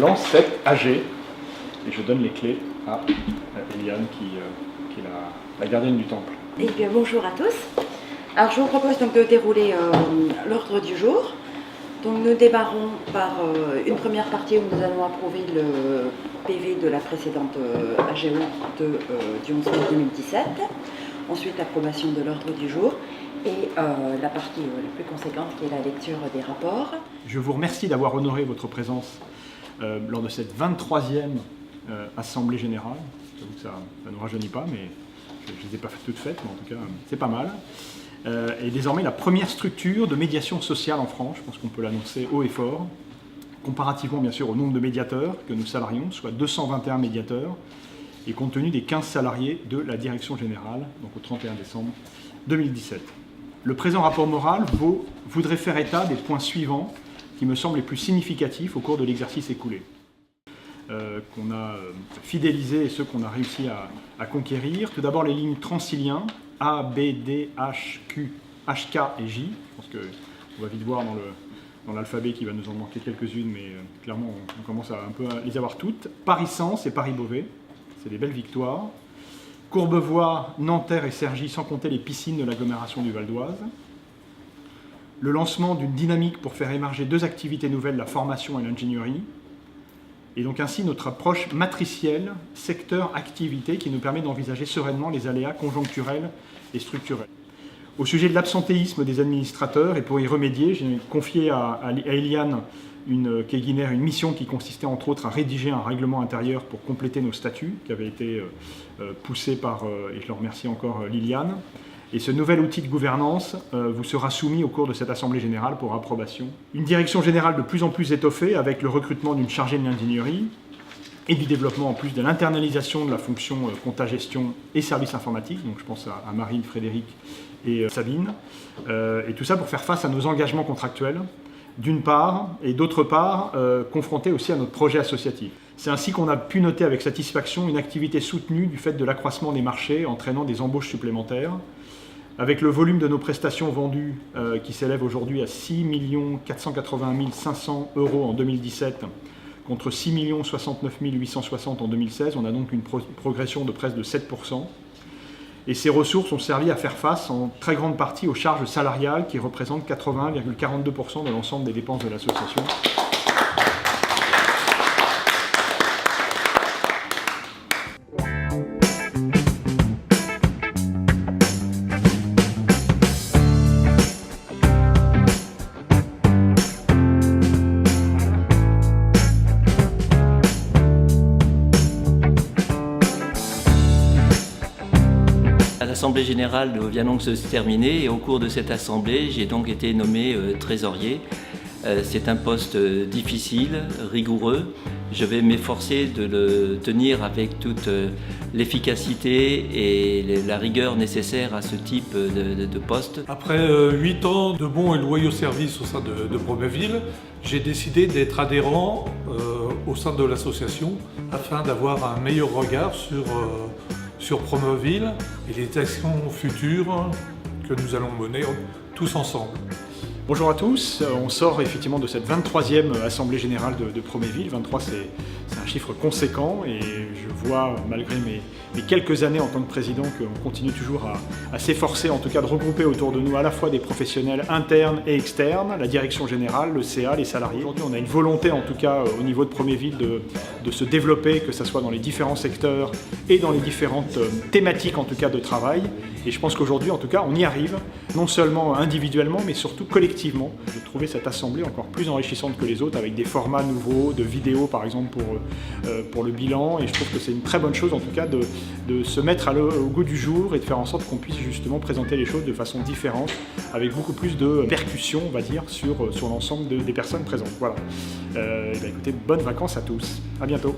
lance cette AG. Et je donne les clés à Eliane qui est la gardienne du temple. Eh bien, bonjour à tous. Alors, je vous propose donc de dérouler l'ordre du jour. Donc, nous démarrons par une première partie où nous allons approuver le PV de la précédente AGO du 11 mai 2017. Ensuite, l'approbation de l'ordre du jour et la partie la plus conséquente qui est la lecture des rapports. Je vous remercie d'avoir honoré votre présence lors de cette 23e Assemblée Générale. J'avoue que ça ne nous rajeunit pas, mais je ne les ai pas toutes faites, mais en tout cas, c'est pas mal. Et désormais la première structure de médiation sociale en France, je pense qu'on peut l'annoncer haut et fort, comparativement bien sûr au nombre de médiateurs que nous salarions, soit 221 médiateurs, et compte tenu des 15 salariés de la Direction Générale, donc au 31 décembre 2017. Le présent rapport moral voudrait faire état des points suivants qui me semblent les plus significatifs au cours de l'exercice écoulé. Qu'on a fidélisé et ceux qu'on a réussi à conquérir. Tout d'abord les lignes Transilien, A, B, D, H, Q, H, K et J. Je pense qu'on va vite voir dans l'alphabet qu'il va nous en manquer quelques-unes, mais clairement on commence à un peu les avoir toutes. Paris-Sens et Paris-Beauvais, c'est des belles victoires. Courbevoie, Nanterre et Cergy, sans compter les piscines de l'agglomération du Val d'Oise. Le lancement d'une dynamique pour faire émerger deux activités nouvelles, la formation et l'ingénierie. Et donc ainsi notre approche matricielle, secteur-activité, qui nous permet d'envisager sereinement les aléas conjoncturels et structurels. Au sujet de l'absentéisme des administrateurs, et pour y remédier, j'ai confié à Eliane Keguiner une mission qui consistait entre autres à rédiger un règlement intérieur pour compléter nos statuts, qui avait été poussé par, et je le remercie encore, Liliane. Et ce nouvel outil de gouvernance vous sera soumis au cours de cette Assemblée Générale pour approbation. Une direction générale de plus en plus étoffée avec le recrutement d'une chargée de l'ingénierie et du développement en plus de l'internalisation de la fonction compta-gestion et services informatiques. Donc je pense à Marine, Frédéric et Sabine. Et tout ça pour faire face à nos engagements contractuels, d'une part, et d'autre part, confrontés aussi à notre projet associatif. C'est ainsi qu'on a pu noter avec satisfaction une activité soutenue du fait de l'accroissement des marchés entraînant des embauches supplémentaires. Avec le volume de nos prestations vendues qui s'élève aujourd'hui à 6 480 500 € en 2017 contre 6 069 860 en 2016, on a donc une progression de presque de 7%. Et ces ressources ont servi à faire face en très grande partie aux charges salariales qui représentent 81,42% de l'ensemble des dépenses de l'association. L'Assemblée générale vient donc se terminer et au cours de cette assemblée, j'ai donc été nommé trésorier. C'est un poste difficile, rigoureux. Je vais m'efforcer de le tenir avec toute l'efficacité et la rigueur nécessaire à ce type de poste. Après 8 ans de bons et loyaux services au sein de Proméville, j'ai décidé d'être adhérent au sein de l'association afin d'avoir un meilleur regard sur Proméville et les actions futures que nous allons mener tous ensemble. Bonjour à tous, on sort effectivement de cette 23e Assemblée Générale de Proméville. 23 c'est un chiffre conséquent et je vois malgré mes quelques années en tant que président qu'on continue toujours à s'efforcer en tout cas de regrouper autour de nous à la fois des professionnels internes et externes, la direction générale, le CA, les salariés. Aujourd'hui on a une volonté en tout cas au niveau de Proméville de se développer, que ce soit dans les différents secteurs et dans les différentes thématiques en tout cas de travail. Et je pense qu'aujourd'hui en tout cas on y arrive, non seulement individuellement mais surtout collectivement. J'ai trouvé cette assemblée encore plus enrichissante que les autres avec des formats nouveaux, de vidéos par exemple pour le bilan, et je trouve que c'est une très bonne chose en tout cas de se mettre au goût du jour et de faire en sorte qu'on puisse justement présenter les choses de façon différente avec beaucoup plus de percussion on va dire sur l'ensemble des personnes présentes. Voilà. Écoutez, bonnes vacances à tous, à bientôt.